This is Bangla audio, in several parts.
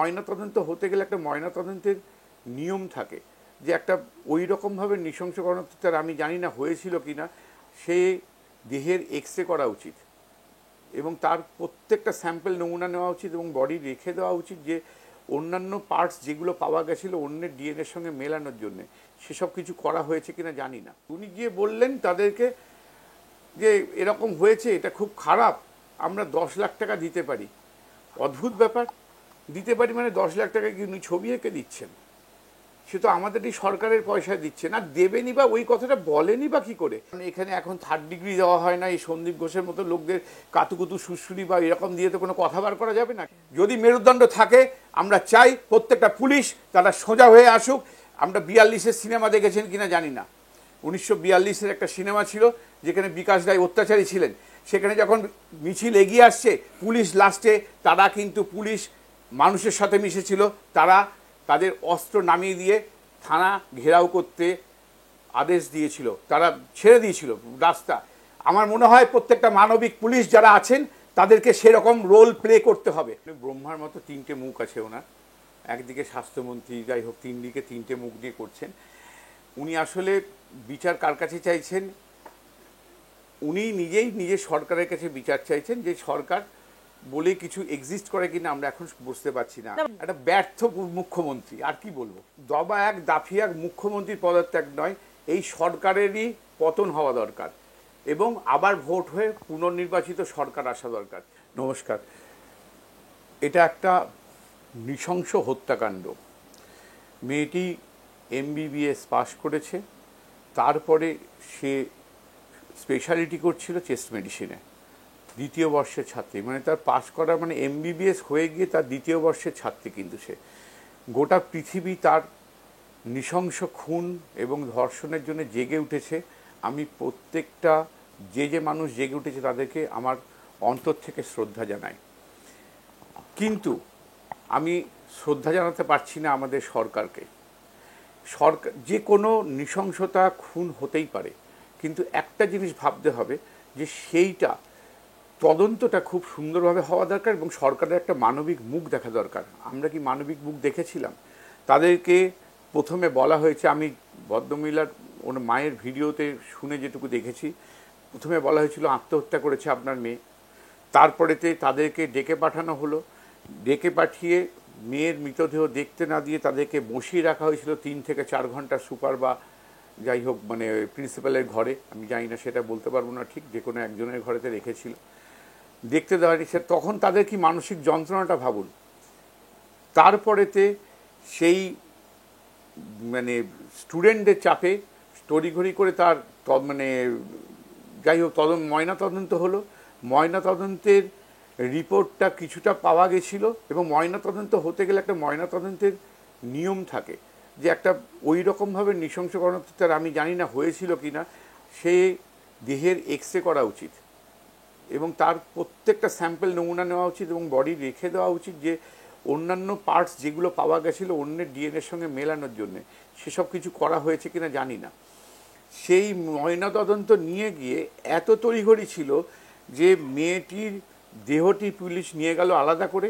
ময়নাতদন্ত হতে গেলে একটা ময়নাতদন্তের নিয়ম থাকে, যে একটা ওই রকমভাবে নৃশংস গণহত্যার আমি জানি না হয়েছিল কি না, সে দেহের এক্সরে করা উচিত এবং তার প্রত্যেকটা স্যাম্পল নমুনা নেওয়া উচিত এবং বডি রেখে দেওয়া উচিত, যে অন্যান্য পার্টস যেগুলো পাওয়া গেছিলো অন্যের ডিএনএর সঙ্গে মেলানোর জন্যে সেসব কিছু করা হয়েছে কিনা জানি না। উনি গিয়ে বললেন তাদেরকে যে এরকম হয়েছে, এটা খুব খারাপ, আমরা 10 লাখ টাকা দিতে পারি। অদ্ভুত ব্যাপার, দিতে পারি মানে 10 লাখ টাকা কি উনি ছবি এঁকে দিচ্ছেন? সে তো আমাদের এই সরকারের পয়সা দিচ্ছে না, দেবেনি বা ওই কথাটা বলেনি বা কি করে? এখানে এখন 3rd ডিগ্রি দেওয়া হয় না, এই সন্দীপ ঘোষের মতো লোকদের কাতুকুতু সুশ্রুরি বা এরকম দিয়ে তো কোনো কথা বার করা যাবে না। যদি মেরুদণ্ড থাকে, আমরা চাই প্রত্যেকটা পুলিশ তারা সোজা হয়ে আসুক। আমরা 42-এর সিনেমা দেখেছেন কিনা জানি না, 1942-এর একটা সিনেমা ছিল যেখানে বিকাশ রায় অত্যাচারী ছিলেন। সেখানে যখন মিছিল এগিয়ে আসছে, পুলিশ লাস্টে, তারা কিন্তু পুলিশ মানুষের সাথে মিশেছিল, তারা তাদের অস্ত্র নামিয়ে দিয়ে থানা ঘেরাও করতে আদেশ দিয়েছিল, তারা ছেড়ে দিয়েছিল রাস্তা। আমার মনে হয় প্রত্যেকটা মানবিক পুলিশ যারা আছেন তাদেরকে সেরকম রোল প্লে করতে হবে। ব্রহ্মার মতো 3টে মুখ আছে ওনার, একদিকে স্বাস্থ্যমন্ত্রী, যাই হোক 3 দিকে 3টে মুখ দিয়ে করছেন। উনি আসলে বিচার কার কাছে চাইছেন? উনি নিজেই নিজের সরকারের কাছে বিচার চাইছেন, যে সরকার বলে কিছু এক্সিস্ট করে কিনা আমরা এখন বুঝতে পারছি না। একটা ব্যর্থ মুখ্যমন্ত্রী, আর কি বলবো। দবা এক দাফিয়া মুখ্যমন্ত্রীর পদত্যাগ নয়, এই সরকারেরই পতন হওয়া দরকার এবং আবার ভোট হয়ে পুনর্নির্বাচিত সরকার আসা দরকার। নমস্কার। এটা একটা নৃশংস হত্যাকাণ্ড। মেয়েটি MBBS পাশ করেছে, তারপরে সে স্পেশালিটি করছিল চেস্ট মেডিসিনে, 2য় বর্ষের ছাত্রী, মানে তার পাশ করা মানে MBBS হয়ে গিয়ে তার 2য় বর্ষের ছাত্রী। কিন্তু সে গোটা পৃথিবী তার নৃশংস খুন এবং ধর্ষণের জন্য জেগে উঠেছে। আমি প্রত্যেকটা যে মানুষ জেগে উঠেছে তাদেরকে আমার অন্তর থেকে শ্রদ্ধা জানাই, কিন্তু আমি শ্রদ্ধা জানাতে পারছি না আমাদের সরকারকে। সরকার, যে কোনো নৃশংসতা খুন হতেই পারে, কিন্তু একটা জিনিস ভাবতে হবে যে সেইটা তদন্তটা খুব সুন্দরভাবে হওয়া দরকার এবং সরকারের একটা মানবিক মুখ দেখা দরকার। আমরা কি মানবিক মুখ দেখেছিলাম? তাদেরকে প্রথমে বলা হয়েছে, আমি ভদ্রমহিলার ওর মায়ের ভিডিওতে শুনে যেটুকু দেখেছি, প্রথমে বলা হয়েছিল আত্মহত্যা করেছে আপনার মেয়ে। তারপরেতে তাদেরকে ডেকে পাঠানো হলো, ডেকে পাঠিয়ে মেয়ের মৃতদেহ দেখতে না দিয়ে তাদেরকে বসিয়ে রাখা হয়েছিল 3 থেকে 4 ঘন্টা সুপার বা যাই হোক মানে প্রিন্সিপালের ঘরে, আমি জানি না সেটা বলতে পারবো না ঠিক, যে কোনো একজনের ঘরেতে রেখেছিল, দেখতে দেওয়া হয়েছে। তখন তাদের কি মানসিক যন্ত্রণাটা ভাবুন। তারপরেতে সেই মানে স্টুডেন্টদের চাপে তড়িঘড়ি করে তার মানে যাই হোক ময়নাতদন্ত হলো। ময়নাতদন্তের রিপোর্টটা কিছুটা পাওয়া গেছিলো এবং ময়নাতদন্ত হতে গেলে একটা ময়নাতদন্তের নিয়ম থাকে, যে একটা ওই রকমভাবে নৃশংস গণহত্যার আমি জানি না হয়েছিল কি না, সে দেহের এক্সরে করা উচিত এবং তার প্রত্যেকটা স্যাম্পল নমুনা নেওয়া উচিত এবং বডি রেখে দেওয়া উচিত, যে অন্যান্য পার্টস যেগুলো পাওয়া গেছিলো অন্যের ডিএনএর সঙ্গে মেলানোর জন্যে সেসব কিছু করা হয়েছে কিনা জানি না। সেই ময়নাতদন্ত নিয়ে গিয়ে এত তড়িঘড়ি ছিল যে মেয়েটির দেহটি পুলিশ নিয়ে গেল আলাদা করে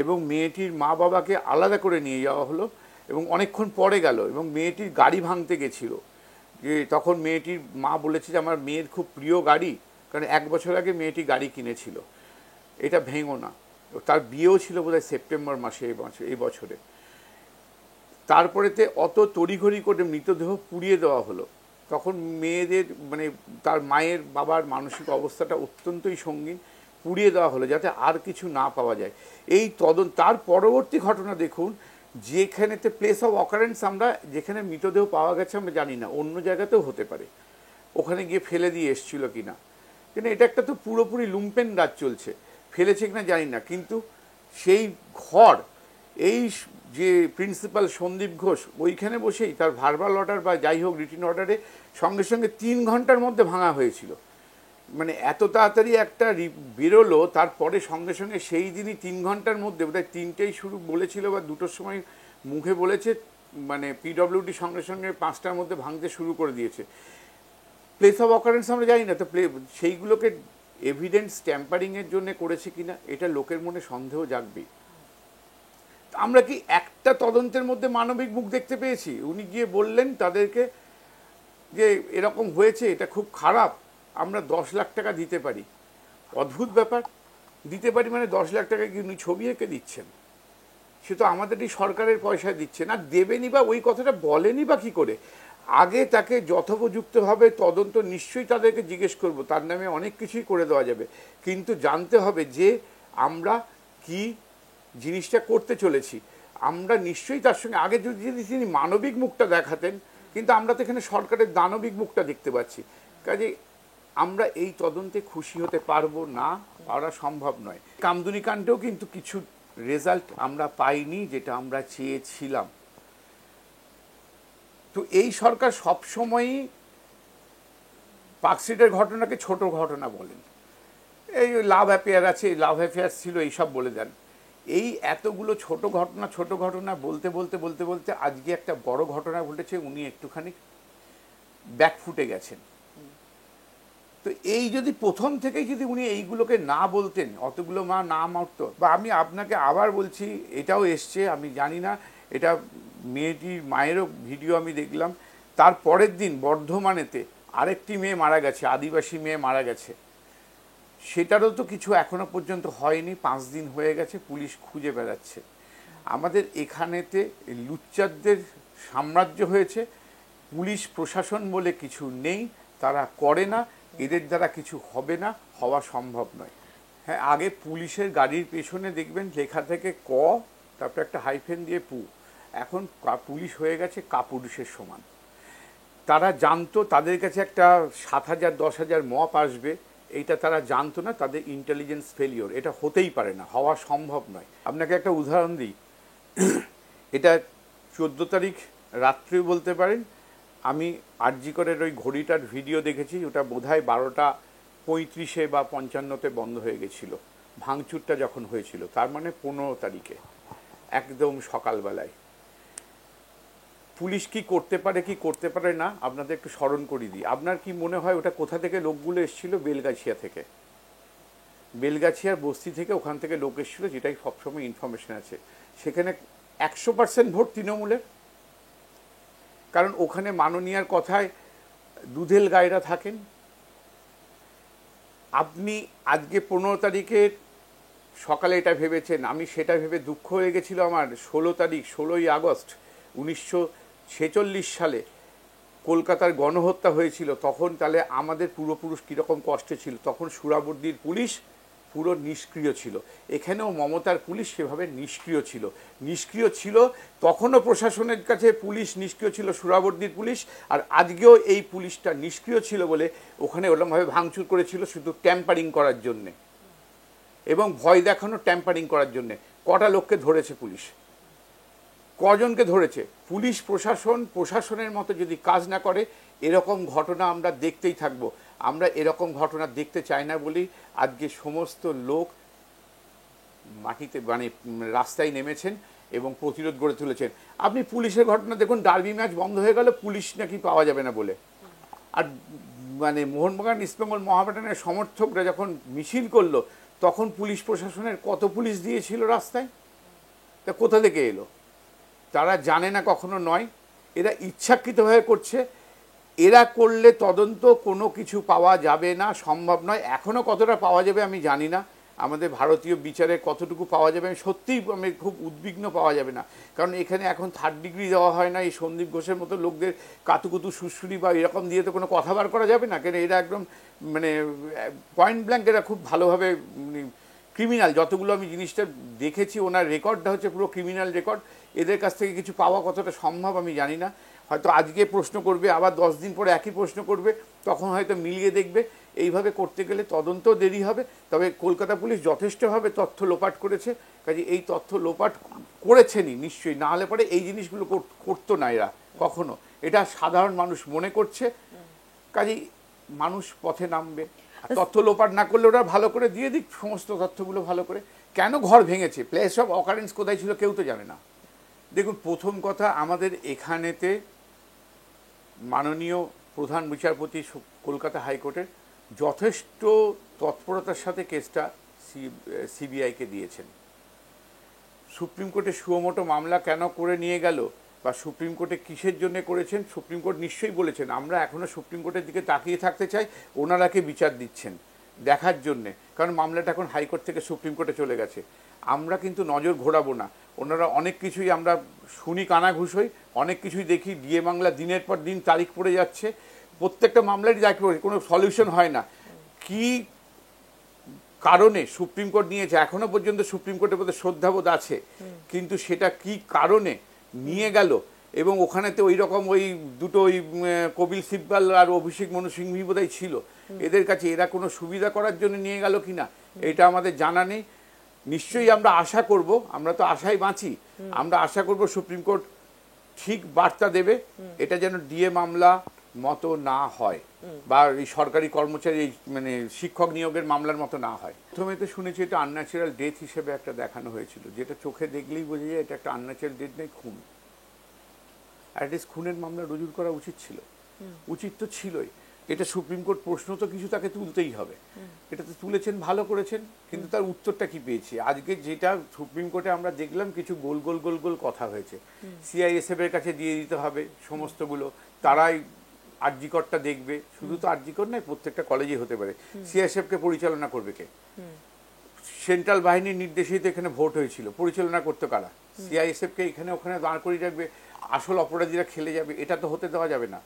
এবং মেয়েটির মা বাবাকে আলাদা করে নিয়ে যাওয়া হলো এবং অনেকক্ষণ পরে গেল এবং মেয়েটির গাড়ি ভাঙতে গেছিলো। যে তখন মেয়েটির মা বলেছে যে আমার মেয়ের খুব প্রিয় গাড়ি, কারণ 1 বছর আগে মেয়েটি গাড়ি কিনেছিল, এটা ভেঙো না। তার বিয়েও ছিল বোধহয় সেপ্টেম্বর মাসে এই বছরে। তারপরেতে অত তড়িঘড়ি করে মৃতদেহ পুড়িয়ে দেওয়া হলো। তখন মেয়েদের মানে তার মায়ের বাবার মানসিক অবস্থাটা অত্যন্তই সঙ্গীন, পুড়িয়ে দেওয়া হলো যাতে আর কিছু না পাওয়া যায়। এই তার পরবর্তী ঘটনা দেখুন, যেখানেতে প্লেস অফ অকারেন্স আমরা যেখানে মৃতদেহ পাওয়া গেছে আমরা জানি না, অন্য জায়গাতেও হতে পারে, ওখানে গিয়ে ফেলে দিয়ে এসছিল কিনা। কিন্তু এটা একটা তো পুরোপুরি লুম্পেন রাজ চলছে, ফেলেছে কিনা জানি না। কিন্তু সেই ঘর, এই যে প্রিন্সিপাল সন্দীপ ঘোষ ওইখানে বসেই তার ভার্বাল অর্ডার বা যাই হোক রিটিন অর্ডারে সঙ্গে সঙ্গে 3 ঘন্টার মধ্যে ভাঙা হয়েছিল। মানে এত তাড়াতাড়ি একটা বেরোলো, তারপরে সঙ্গে সঙ্গে সেই দিনই 3 ঘন্টার মধ্যে বোধহয় 3টেই শুরু বলেছিল বা 2টোর সময় মুখে বলেছে, মানে পিডব্লিউডি সঙ্গে সঙ্গে 5টার মধ্যে ভাঙতে শুরু করে দিয়েছে। প্লেস অফ অকারেন্স আমরা জানি না, তো সেইগুলোকে এভিডেন্স ট্যাম্পারিংয়ের জন্য করেছে কিনা এটা লোকের মনে সন্দেহ জাগবেই। আমরা কি একটা তদন্তের মধ্যে মানবিক মুখ দেখতে পেয়েছি? উনি গিয়ে বললেন তাদেরকে যে এরকম হয়েছে, এটা খুব খারাপ, আমরা 10 লাখ টাকা দিতে পারি। অদ্ভুত ব্যাপার, দিতে পারি মানে 10 লাখ টাকা কি উনি ছবি এঁকে দিচ্ছেন? সে তো আমাদেরই সরকারের পয়সায় দিচ্ছে না, দেবেনি বা ওই কথাটা বলেনি বা কী করে? আগে তাকে যথোপযুক্তভাবে তদন্ত নিশ্চয়ই তাদেরকে জিজ্ঞেস করব, তার নামে অনেক কিছুই করে দেওয়া যাবে, কিন্তু জানতে হবে যে আমরা কি জিনিসটা করতে চলেছি। আমরা নিশ্চয়ই তার সঙ্গে আগে যদি তিনি মানবিক মুখটা দেখাতেন, কিন্তু আমরা তো এখানে সরকারের দানবিক মুখটা দেখতে পাচ্ছি। কাজে আমরা এই তদন্তে খুশি হতে পারবো না, পারা সম্ভব নয়। কামদুনি কাণ্ডেও কিন্তু কিছু রেজাল্ট আমরা পাইনি যেটা আমরা চেয়েছিলাম। তো এই সরকার সবসময়ই পার্কস্ট্রিটের ঘটনাকে ছোট ঘটনা বলেন, এই লাভ অ্যাফেয়ার আছে, লাভ অ্যাফেয়ার ছিল, এইসব বলে দেন। এই এতগুলো ছোট ঘটনা বলতে বলতে বলতে বলতে আজকে একটা বড় ঘটনা ঘটেছে, উনি একটুখানি ব্যাকফুটে গেছেন। তো এই যদি প্রথম থেকেই যদি উনি এইগুলোকে না বলতেন, অতগুলো না মারতো, বা আমি আপনাকে আবার বলছি, এটাও এসছে, আমি জানি না, এটা মেয়েটির মায়েরও ভিডিও আমি দেখলাম, তার পরের দিন বর্ধমানেতে আরেকটি মেয়ে মারা গেছে, আদিবাসী মেয়ে মারা গেছে, সেটারও তো কিছু এখনো পর্যন্ত হয়নি, 5 দিন হয়ে গেছে, পুলিশ খুঁজে বেড়াচ্ছে। আমাদের এখানেতে লুচ্চারদের সাম্রাজ্য হয়েছে, পুলিশ প্রশাসন বলে কিছু নেই, তারা করে না, এদের দ্বারা কিছু হবে না, হওয়া সম্ভব নয়। হ্যাঁ, আগে পুলিশের গাড়ির পেছনে দেখবেন লেখা থেকে ক, তারপর একটা হাইফেন দিয়ে পু, এখন পুলিশ হয়ে গেছে কাপুরুষের সমান। তারা জানতো তাদের কাছে একটা 7,000 10,000 মপ আসবে, এইটা তারা জানতো না, তাদের ইন্টেলিজেন্স ফেলিওর, এটা হতেই পারে না, হওয়া সম্ভব নয়। আপনাকে একটা উদাহরণ দিই, এটা 14 তারিখ রাত্রে বলতে পারেন, আমি আরজি করের ওই ঘড়িটার ভিডিও দেখেছি, ওটা বোধহয় 12:35 বা 55 বন্ধ হয়ে গেছিল, ভাঙচুরটা যখন হয়েছিল, তার মানে 15 তারিখে একদম সকালবেলায়। পুলিশ কি করতে পারে কি করতে পারে না আপনাদের একটু স্মরণ করিয়ে দিই। আপনার কি মনে হয় ওটা কোথা থেকে লোকগুলো এসেছিল? বেলগাছিয়া থেকে, বেলগাছিয়ার বস্তি থেকে, ওখান থেকে লোক এসেছিল, যেটাই সবসময় ইনফরমেশন আছে। সেখানে 100% ভোট তৃণমূলের, কারণ ওখানে মাননীয়ার কথায় দুধেল গায়রা থাকেন। আপনি আজকে 15 তারিখের সকালে এটা ভেবেছেন, আমি সেটা ভেবে দুঃখ হয়ে গেছিল আমার 16ই আগস্ট 1946 সালে কলকাতার গণহত্যা হয়েছিল, তখন তাহলে আমাদের পূর্বপুরুষ কীরকম কষ্টে ছিল। তখন সুরাবর্দির পুলিশ পুরো নিষ্ক্রিয় ছিল, এখানেও মমতার পুলিশ সেভাবে নিষ্ক্রিয় ছিল। তখনও প্রশাসনের কাছে পুলিশ নিষ্ক্রিয় ছিল, সুরাবর্দির পুলিশ, আর আজকেও এই পুলিশটা নিষ্ক্রিয় ছিল বলে ওখানে ওরকমভাবে ভাঙচুর করেছিল শুধু ট্যাম্পারিং করার জন্যে, এবং ভয় দেখানো ট্যাম্পারিং করার জন্যে। কটা লোককে ধরেছে পুলিশ? কজনকে ধরেছে? পুলিশ প্রশাসনের মতো যদি কাজ না করে, এরকম ঘটনা আমরা দেখতেই থাকবো। আমরা এরকম ঘটনা দেখতে চাই না বলেই আজকে সমস্ত লোক মাটিতে মানে রাস্তায় নেমেছেন এবং প্রতিরোধ গড়ে তুলেছেন। আপনি পুলিশের ঘটনা দেখুন, ডার্বি ম্যাচ বন্ধ হয়ে গেল পুলিশ নাকি পাওয়া যাবে না বলে, আর মানে মোহনবাগান ইস্টবেঙ্গল মহামেডানের সমর্থকরা যখন মিছিল করলো, তখন পুলিশ প্রশাসনের কত পুলিশ দিয়েছিল রাস্তায়? তা কোথা থেকে এলো? তারা জানে না, কখনো নয়, এরা ইচ্ছাকৃতভাবে করছে। এরা করলে তদন্ত কোনো কিছু পাওয়া যাবে না, সম্ভব নয়। এখনও কতটা পাওয়া যাবে আমি জানি না, আমাদের ভারতীয় বিচারে কতটুকু পাওয়া যাবে আমি সত্যিই আমি খুব উদ্বিগ্ন, পাওয়া যাবে না। কারণ এখানে এখন 3rd ডিগ্রি দেওয়া হয় না, এই সন্দীপ ঘোষের মতো লোকদের কাতুকুতু সুশ্রুরি বা এরকম দিয়ে তো কোনো কথা বার করা যাবে না, কেন এরা একদম মানে পয়েন্ট ব্ল্যাঙ্ক, এরা খুব ভালোভাবে ক্রিমিনাল। যতগুলো আমি জিনিসটা দেখেছি, ওনার রেকর্ডটা হচ্ছে পুরো ক্রিমিনাল রেকর্ড। এদের কাছ থেকে কিছু পাওয়া কতটা সম্ভব আমি জানি না। হয়তো আজকে প্রশ্ন করবে, আবার 10 দিন পরে একই প্রশ্ন করবে, তখন হয়তো মিলিয়ে দেখবে। এইভাবে করতে গেলে তদন্ত দেরি হবে। তবে কলকাতা পুলিশ যথেষ্টভাবে তথ্য লোপাট করেছে, কাজে এই তথ্য লোপাট করেছেনই নিশ্চয়ই, না হলে পরে এই জিনিসগুলো করতো না এরা কখনো। এটা সাধারণ মানুষ মনে করছে, কাজেই মানুষ পথে নামবে। তথ্য লোপাট না করলে ওরা ভালো করে দিয়ে দিক সমস্ত তথ্যগুলো ভালো করে। কেন ঘর ভেঙেছে, প্লেস অফ অকারেন্স কোথায় ছিল কেউ তো জানে না। দেখুন, প্রথম কথা, আমাদের এখানেতে মাননীয় প্রধান বিচারপতি কলকাতা হাইকোর্টের যথেষ্ট তৎপরতার সাথে কেসটা সিবিআইকে দিয়েছেন। সুপ্রিম কোর্টে সুমোটো মামলা কেন করে নিয়ে গেল বা সুপ্রিম কোর্টে কিসের জন্য করেছেন, সুপ্রিম কোর্ট নিশ্চয়ই বলেছেন। আমরা এখনও সুপ্রিম কোর্টের দিকে তাকিয়ে থাকতে চাই, ওনারা কে বিচার দিচ্ছেন দেখার জন্যে, কারণ মামলাটা এখন হাইকোর্ট থেকে সুপ্রিম কোর্টে চলে গেছে। আমরা কিন্তু নজর ঘোরাবো না। ওনারা অনেক কিছুই আমরা শুনি, কানাঘুষ হই, অনেক কিছুই দেখি। ডিএ বাংলা দিনের পর দিন তারিখ পড়ে যাচ্ছে, প্রত্যেকটা মামলারই তারিখ পড়ে, কোনো সলিউশন হয় না। কি কারণে সুপ্রিম কোর্ট নিয়েছে, এখনো পর্যন্ত সুপ্রিম কোর্টের প্রতি শ্রদ্ধাবোধ আছে, কিন্তু সেটা কি কারণে নিয়ে গেল, এবং ওখানেতে ওই রকম ওই দুটো ওই কপিল সিব্বাল আর অভিষেক মনু সিংভি বোধহয় ছিল, এদের কাছে এরা কোনো সুবিধা করার জন্য নিয়ে গেল কিনা এটা আমাদের জানা নেই। নিশ্চয়ই আমরা আশা করব, আমরা তো আশায় বাঁচি, আমরা আশা করব সুপ্রিম কোর্ট ঠিক বার্তা দেবে, এটা যেন ডিএ মামলা মতো না হয়, বা এই সরকারি কর্মচারী মানে শিক্ষক নিয়োগের মামলার মতো না হয়। প্রথমে তো শুনেছি এটা আনন্যাচারাল ডেথ হিসেবে একটা দেখানো হয়েছিল, যেটা চোখে দেখলেই বোঝা যায় এটা একটা আনন্যাচারাল ডেথ নেই, খুন। অ্যাটলিস্ট খুনের মামলা রুজু করা উচিত ছিল, উচিত তো ছিলই। এটা সুপ্রিম কোর্ট প্রশ্ন তো কিছু তাকে তুলতেই হবে, এটা তো তুলেছেন, ভালো করেছেন, কিন্তু তার উত্তরটা কি পেয়েছি আজকে? যেটা সুপ্রিম কোর্টে আমরা দেখলাম কিছু গোল গোল গোল গোল কথা হয়েছে, সিআইএসএফ এর কাছে দিয়ে দিতে হবে সমস্তগুলো, তারাই আরজিকরটা দেখবে। শুধু তো আরজিকর নয়, প্রত্যেকটা কলেজে হতে পারে। সিআইএসএফ কে পরিচালনা করবে কে? সেন্ট্রাল বাহিনীর নির্দেশেই তো এখানে ভোট হয়েছিল, পরিচালনা করতে কারা? সিআইএসএফ কে এখানে ওখানে দাঁড় করিয়ে রাখবে, আসল অপরাধীরা খেলে যাবে, এটা তো হতে দেওয়া যাবে না।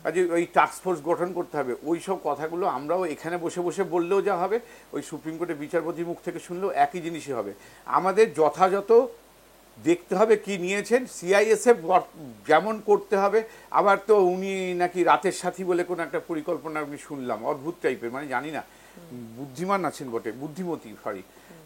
কাজে ওই টাস্ক ফোর্স গঠন করতে হবে। ওই সব কথাগুলো আমরাও এখানে বসে বসে বললেও যা হবে, ওই সুপ্রিম কোর্টের বিচারপতির মুখ থেকে শুনলেও একই জিনিসই হবে। আমাদের যথাযথ দেখতে হবে কি নিয়েছেন। সিআইএসএফ যেমন করতে হবে, আবার তো উনি নাকি রাতের সাথী বলে কোনো একটা পরিকল্পনা আমি শুনলাম, অদ্ভুত টাইপের, মানে জানি না, বুদ্ধিমান আছেন বটে, বুদ্ধিমতী, সরি,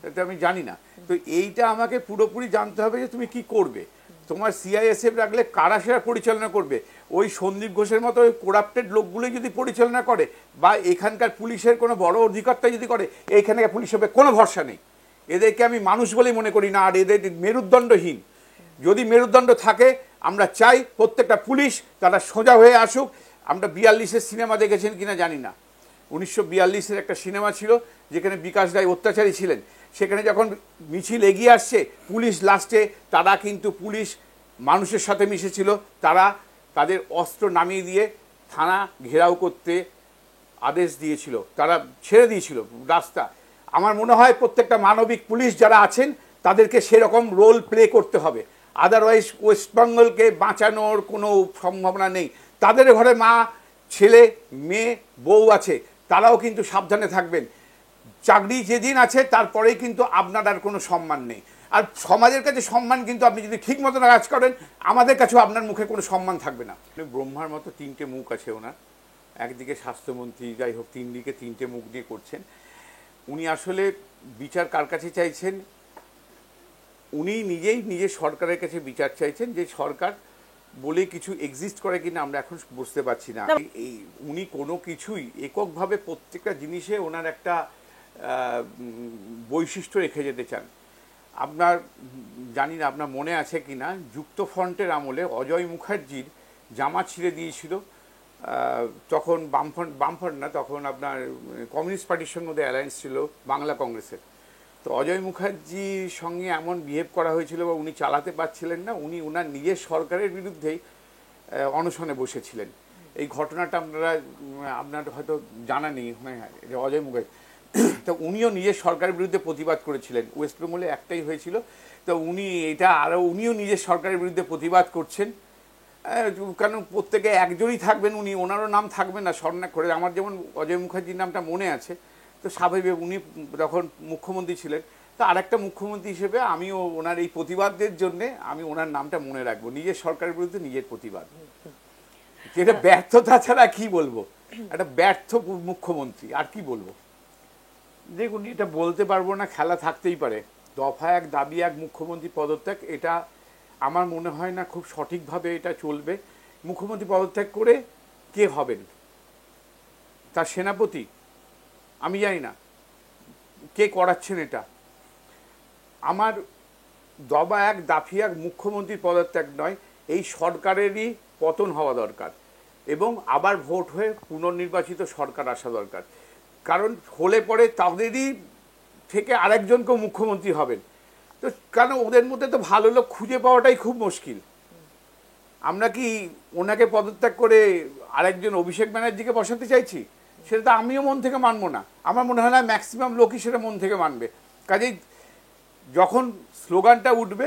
এটা আমি জানি না। তো এইটা আমাকে পুরোপুরি জানতে হবে যে তুমি কি করবে। তোমার সিআইএসএফ রাখলে কারা সেটা পরিচালনা করবে? ওই সন্দীপ ঘোষের মতো ওই কোরাপ্টেড লোকগুলোই যদি পরিচালনা করে, বা এখানকার পুলিশের কোনো বড় অধিকর্তা যদি করে, এইখানে পুলিশের কোনো ভরসা নেই। এদেরকে আমি মানুষ বলেই মনে করি না, আর এদের মেরুদণ্ডহীন। যদি মেরুদণ্ড থাকে, আমরা চাই প্রত্যেকটা পুলিশ তারা সোজা হয়ে আসুক। আমরা 42-এর সিনেমা দেখেছেন কিনা জানি না, 1942-এর একটা সিনেমা ছিল যেখানে বিকাশ রায় অত্যাচারী ছিলেন। সেখানে যখন মিছিল এগিয়ে আসছে, পুলিশ লাস্টে, তারা কিন্তু পুলিশ মানুষের সাথে মিশেছিল, তারা তাদের অস্ত্র নামিয়ে দিয়ে থানা ঘেরাও করতে আদেশ দিয়েছিল, তারা ছেড়ে দিয়েছিল রাস্তা। আমার মনে হয় প্রত্যেকটা মানবিক পুলিশ যারা আছেন তাদেরকে সেরকম রোল প্লে করতে হবে, আদারওয়াইজ ওয়েস্টবেঙ্গলকে বাঁচানোর কোনো সম্ভাবনা নেই। তাদের ঘরে মা, ছেলে, মেয়ে, বউ আছে, তারাও কিন্তু সাবধানে থাকবেন। চাকরি যেদিন আছে তারপরেই কিন্তু আপনার আর কোনো সম্মান নেই। আর সমাজের কাছে সম্মান কিন্তু আপনি যদি ঠিক মতো কাজ করেন, আমাদের কাছেও আপনার মুখে কোনো সম্মান থাকবে না। ব্রহ্মার মতো তিনটে মুখ আছে ওনার, একদিকে স্বাস্থ্যমন্ত্রী, যাই হোক, তিন দিকে তিনটে মুখ দিয়ে করছেন। উনি আসলে বিচার কার কাছে চাইছেন? উনি নিজেই নিজের সরকারের কাছে বিচার চাইছেন, যে সরকার বলে কিছু এক্সিস্ট করে কিনা আমরা এখন বুঝতে পারছি না। এই উনি কোনো কিছুই এককভাবে প্রত্যেকটা জিনিসে ওনার একটা বৈশিষ্ট্য রেখে যেতে চান। আপনার জানি না আপনার মনে আছে কিনা, যুক্তফ্রন্টের আমলে অজয় মুখার্জির জামা ছিঁড়ে দিয়েছিল, তখন বামফ্রন্ট না, তখন আপনার কমিউনিস্ট পার্টির সঙ্গে ওদের অ্যালায়েন্স ছিল, বাংলা কংগ্রেসের। তো অজয় মুখার্জির সঙ্গে এমন বিহেভ করা হয়েছিল বা উনি চালাতে পারছিলেন না, উনি ওনার নিজের সরকারের বিরুদ্ধেই অনশনে বসেছিলেন। এই ঘটনাটা আপনার হয়তো জানা নেই, যে অজয় মুখার্জি, তো উনিও নিজের সরকারের বিরুদ্ধে প্রতিবাদ করেছিলেন। ওয়েস্ট বেঙ্গলে একটাই হয়েছিল, তো উনি এটা আরও উনিও নিজের সরকারের বিরুদ্ধে প্রতিবাদ করছেন। কারণ প্রত্যেকে একজনই থাকবেন, উনি, ওনারও নাম থাকবে না স্বর্ণাক করে। আমার যেমন অজয় মুখার্জির নামটা মনে আছে, তো স্বাভাবিক উনি যখন মুখ্যমন্ত্রী ছিলেন, তো আরেকটা মুখ্যমন্ত্রী হিসেবে আমিও ওনার এই প্রতিবাদের জন্যে আমি ওনার নামটা মনে রাখবো, নিজের সরকারের বিরুদ্ধে নিজের প্রতিবাদ। এটা ব্যর্থতা ছাড়া কি বলবো, একটা ব্যর্থ মুখ্যমন্ত্রী, আর কি বলবো। দেখুন, এটা বলতে পারবো না, খেলা থাকতেই পারে। দফা এক, দাবি এক, মুখ্যমন্ত্রী পদত্যাগ, এটা আমার মনে হয় না খুব সঠিকভাবে এটা চলবে। মুখ্যমন্ত্রী পদত্যাগ করে কে হবেন? তার সেনাপতি? আমি জানি না কে করাচ্ছেন এটা। আমার দবা এক, দাফি এক, মুখ্যমন্ত্রীর পদত্যাগ নয়, এই সরকারেরই পতন হওয়া দরকার, এবং আবার ভোট হয়ে পুনর্নির্বাচিত সরকার আসা দরকার। কারণ হলে পরে তাদেরই থেকে আরেকজনকেও মুখ্যমন্ত্রী হবেন। তো কারণ ওদের মধ্যে তো ভালো লোক খুঁজে পাওয়াটাই খুব মুশকিল। আমরা কি ওনাকে পদত্যাগ করে আরেকজন অভিষেক ব্যানার্জিকে বসাতে চাইছি? সেটা তো আমিও মন থেকে মানবো না, আমার মনে হয় না ম্যাক্সিমাম লোকই সেটা মন থেকে মানবে। কাজেই যখন স্লোগানটা উঠবে,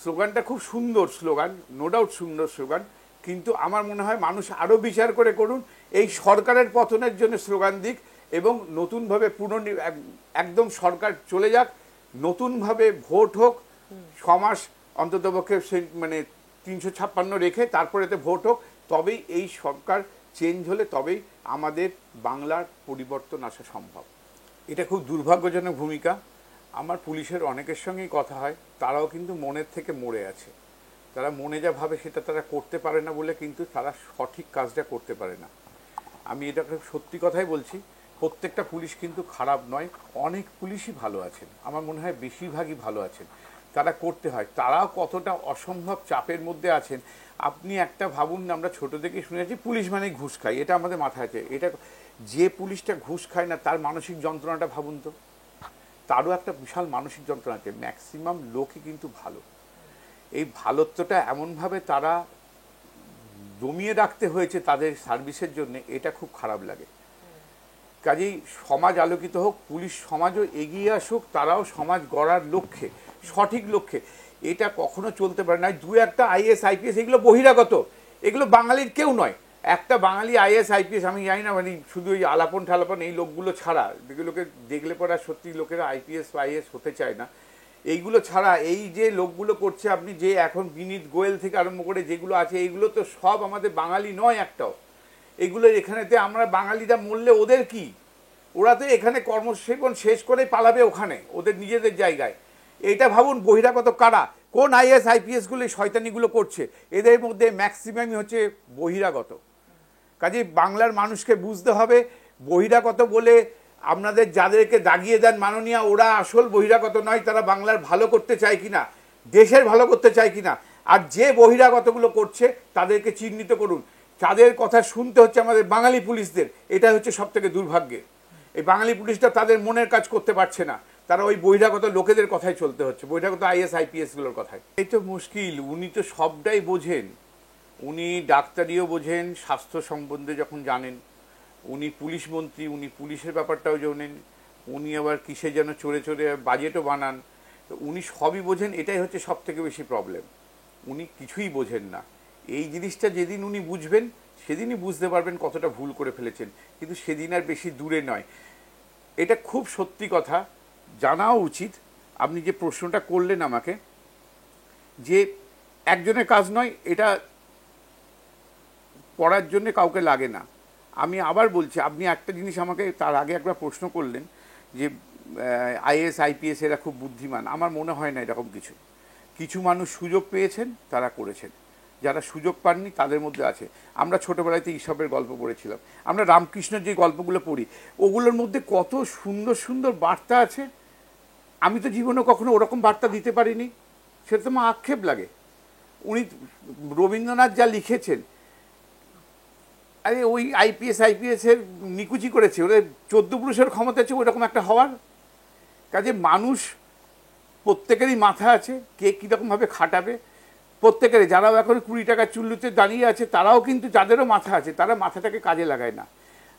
স্লোগানটা খুব সুন্দর স্লোগান, নো ডাউট সুন্দর স্লোগান, কিন্তু আমার মনে হয় মানুষ আরও বিচার করে করুন, এই সরকারের পতনের জন্য স্লোগান দিক এবং নতুনভাবে একদম সরকার চলে যাক, নতুনভাবে ভোট হোক, 6 মাস অন্ততপক্ষে মানে 356 রেখে তারপরে এতে ভোট হোক, তবেই এই সরকার চেঞ্জ হলে তবেই আমাদের বাংলার পরিবর্তন আসা সম্ভব। এটা খুব দুর্ভাগ্যজনক ভূমিকা। আমার পুলিশের অনেকের সঙ্গেই কথা হয়, তারাও কিন্তু মনের থেকে মরে আছে। তারা মনে যা ভাবে সেটা তারা করতে পারে না বলে কিন্তু তারা সঠিক কাজটা করতে পারে না। আমি এটা সত্যি কথাই বলছি, প্রত্যেকটা পুলিশ কিন্তু খারাপ নয়, অনেক পুলিশই ভালো আছেন, আমার মনে হয় বেশিরভাগই ভালো আছেন। তারা করতে হয়, তারাও কতটা অসম্ভব চাপের মধ্যে আছেন। আপনি একটা ভাবুন, আমরা ছোটো থেকে শুনেছি পুলিশ মানে ঘুষ খায়, এটা আমাদের মাথায় আছে। এটা যে পুলিশটা ঘুষ খায় না তার মানসিক যন্ত্রণাটা ভাবুন তো, তারও একটা বিশাল মানসিক যন্ত্রণা আছে। ম্যাক্সিমাম লোকই কিন্তু ভালো। এই ভালোত্বটা এমনভাবে তারা দমিয়ে রাখতে হয়েছে তাদের সার্ভিসের জন্য, এটা খুব খারাপ লাগে। কাজেই সমাজ আলোকিত হোক, পুলিশ সমাজও এগিয়ে আসুক, তারাও সমাজ গড়ার লক্ষ্যে, সঠিক লক্ষ্যে। এটা কখনো চলতে পারে না। দু একটা আইএস আইপিএস এগুলো বহিরাগত, এগুলো বাঙালির কেউ নয়। একটা বাঙালি আইএস আইপিএস আমি জানি না, মানে শুধু ওই আলাপন ঠালাপন এই লোকগুলো ছাড়া, যেগুলোকে দেখলে পরে সত্যি লোকেরা আইপিএস বা আইএস হতে চায় না, এইগুলো ছাড়া এই যে লোকগুলো করছে, আপনি যে এখন বিনীত গোয়েল থেকে আরম্ভ করে যেগুলো আছে, এইগুলো তো সব আমাদের বাঙালি নয় একটাও। এগুলো এখানেতে আমরা বাঙালিরা মরলে ওদের কি? ওরা তো এখানে কর্মজীবন শেষ করে পালাবে ওখানে ওদের নিজেদের জায়গায়। এইটা ভাবুন বহিরাগত কারা, কোন আইএস আইপিএসগুলো শয়তানিগুলো করছে, এদের মধ্যে ম্যাক্সিমামই হচ্ছে বহিরাগত। কাজে বাংলার মানুষকে বুঝতে হবে, বহিরাগত বলে আপনাদের যাদেরকে দাগিয়ে দেন মাননীয়া, ওরা আসল বহিরাগত নয়, তারা বাংলার ভালো করতে চায় কিনা, দেশের ভালো করতে চায় কিনা। আর যে বহিরাগতগুলো করছে তাদেরকে চিহ্নিত করুন। তাদের কথা শুনতে হচ্ছে আমাদের বাঙালি পুলিশদের, এটা হচ্ছে সব থেকে দুর্ভাগ্যের। এই বাঙালি পুলিশটা তাদের মনের কাজ করতে পারছে না, তারা ওই বহিরাগত লোকেদের কথাই চলতে হচ্ছে, বহিরাগত আইএস আইপিএসগুলোর কথাই। এই তো মুশকিল, উনি তো সবটাই বোঝেন, উনি ডাক্তারিও বোঝেন, স্বাস্থ্য সম্বন্ধে যখন জানেন, উনি পুলিশ মন্ত্রী, উনি পুলিশের ব্যাপারটাও জানেন, উনি আবার কিসে যেন চড়ে চড়ে বাজেটও বানান, তো উনি সবই বোঝেন। এটাই হচ্ছে সব থেকে বেশি প্রবলেম, উনি কিছুই বোঝেন না। এই জিনিসটা যেদিন উনি বুঝবেন সেদিনই বুঝতে পারবেন কতটা ভুল করে ফেলেছেন, কিন্তু সেদিন আর বেশি দূরে নয়। এটা খুব সত্যি কথা, জানাও উচিত। আপনি যে প্রশ্নটা করলেন আমাকে, যে একজনের কাজ নয়, এটা করার জন্যে কাউকে লাগে না। আমি আবার বলছি, আপনি একটা জিনিস আমাকে তার আগে একবার প্রশ্ন করলেন যে আইএস আইপিএস এরা খুব বুদ্ধিমান। আমার মনে হয় না এরকম কিছু। কিছু মানুষ সুযোগ পেয়েছেন, তারা করেছেন, যারা সুযোগ পাননি তাদের মধ্যে আছে। আমরা ছোটোবেলাতে ঈশপের গল্প পড়েছিলাম, আমরা রামকৃষ্ণের যে গল্পগুলো পড়ি, ওগুলোর মধ্যে কত সুন্দর সুন্দর বার্তা আছে। আমি তো জীবনে কখনো ওরকম বার্তা দিতে পারিনি, সেটা তো আমার আক্ষেপ লাগে। উনি রবীন্দ্রনাথ যা লিখেছেন, আরে ওই আইপিএসের নিকুচি করেছে, ওদের 14 পুরুষের ক্ষমতা আছে ওইরকম একটা হওয়ার। কাজে মানুষ প্রত্যেকেরই মাথা আছে, কে কীরকমভাবে খাটাবে প্রত্যেকেরই। যারাও এখন 20 টাকার চুল্লুতে দাঁড়িয়ে আছে, তারাও কিন্তু, যাদেরও মাথা আছে, তারা মাথাটাকে কাজে লাগায় না।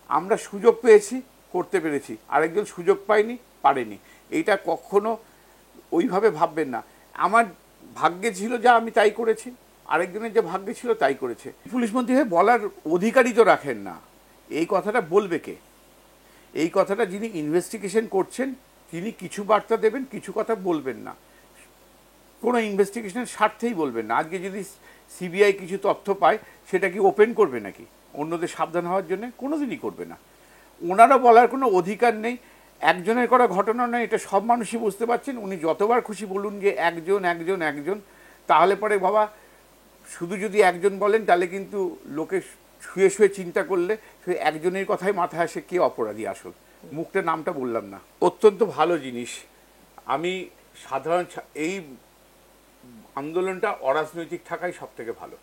আমরা সুযোগ পেয়েছি, করতে পেরেছি, আরেকজন সুযোগ পায়নি, পারেনি। এইটা কখনো ওইভাবে ভাববেন না। আমার ভাগ্যে ছিল যা, আমি তাই করেছি, আরেকজনের যে ভাগ্যে ছিল তাই করেছে। পুলিশ মন্ত্রী হয়ে বলার অধিকারই তো রাখেন না। এই কথাটা বলবে কে? এই কথাটা যিনি ইনভেস্টিগেশন করছেন তিনি কিছু বার্তা দেবেন, কিছু কথা বলবেন না, কোনো ইনভেস্টিগেশনের স্বার্থেই বলবেন না। আজকে যদি সিবিআই কিছু তথ্য পায়, সেটা কি ওপেন করবে নাকি অন্যদের সাবধান হওয়ার জন্য? কোনোদিনই করবে না। ওনারও বলার কোনো অধিকার নেই। একজনের করা ঘটনা নয়, এটা সব মানুষই বুঝতে পারছেন। উনি যতবার খুশি বলুন যে একজন একজন একজন, তাহলে পরে বাবা শুধু যদি একজন বলেন তাহলে কিন্তু লোকে শুয়ে শুয়ে চিন্তা করলে সেই একজনের কথাই মাথায় আসে কে অপরাধী আসল। মুখটা নামটা বললাম না। অত্যন্ত ভালো জিনিস। আমি সাধারণ এই আন্দোলনটা অরাজনৈতিক থাকাই সব থেকে ভালো,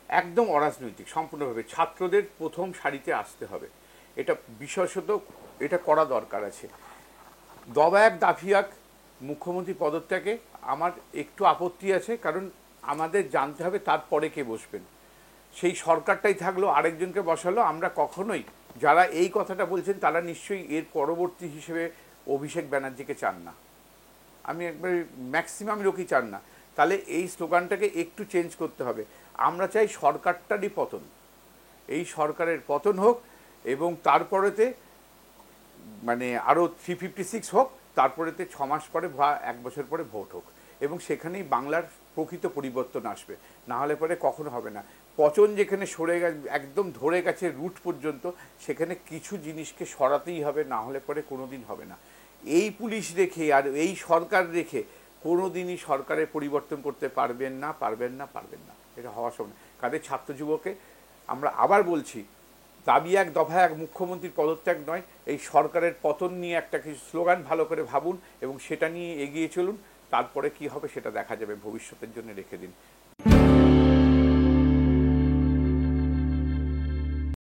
একদম অরাজনৈতিক সম্পূর্ণভাবে। ছাত্রদের প্রথম সারিতে আসতে হবে, এটা বিশেষত এটা করা দরকার আছে। দবায়াক দাফিয়াক মুখ্যমন্ত্রী পদত্যাগে আমার একটু আপত্তি আছে, কারণ আমাদের জানতে হবে তারপরে কে বসবেন। সেই সরকারটাই থাকলো, আরেকজনকে বসালো, আমরা কখনোই, যারা এই কথাটা বলছেন তারা নিশ্চয়ই এর পরবর্তী হিসেবে অভিষেক ব্যানার্জিকে চান না। আমি একবার ম্যাক্সিমাম লোকই চান না। তাহলে এই স্লোগানটাকে একটু চেঞ্জ করতে হবে। আমরা চাই সরকারটারই পতন, এই সরকারের পতন হোক, এবং তারপরেতে মানে আরও 356 হোক, তারপরেতে 6 মাস পরে বা 1 বছর পরে ভোট হোক, এবং সেখানেই বাংলার প্রকৃত পরিবর্তন আসবে। না হলে পরে কখনো হবে না। পচন যেখানে সরে গেছে, একদম ধরে গেছে রুট পর্যন্ত, সেখানে কিছু জিনিসকে সরাতেই হবে, না হলে পরে কোনো দিন হবে না। এই পুলিশ রেখে আর এই সরকার রেখে কোনো দিনই সরকারের পরিবর্তন করতে পারবেন না, পারবেন না, পারবেন না। এটা হওয়া সম্ভব না। কাদের ছাত্র যুবকে আমরা আবার বলছি, দাবি এক, দফা এক, মুখ্যমন্ত্রীর পদত্যাগ নয়, এই সরকারের পতন নিয়ে একটা কিছু স্লোগান ভালো করে ভাবুন এবং সেটা নিয়ে এগিয়ে চলুন। তারপরে কি হবে সেটা দেখা যাবে, ভবিষ্যতের জন্য রেখে দিন।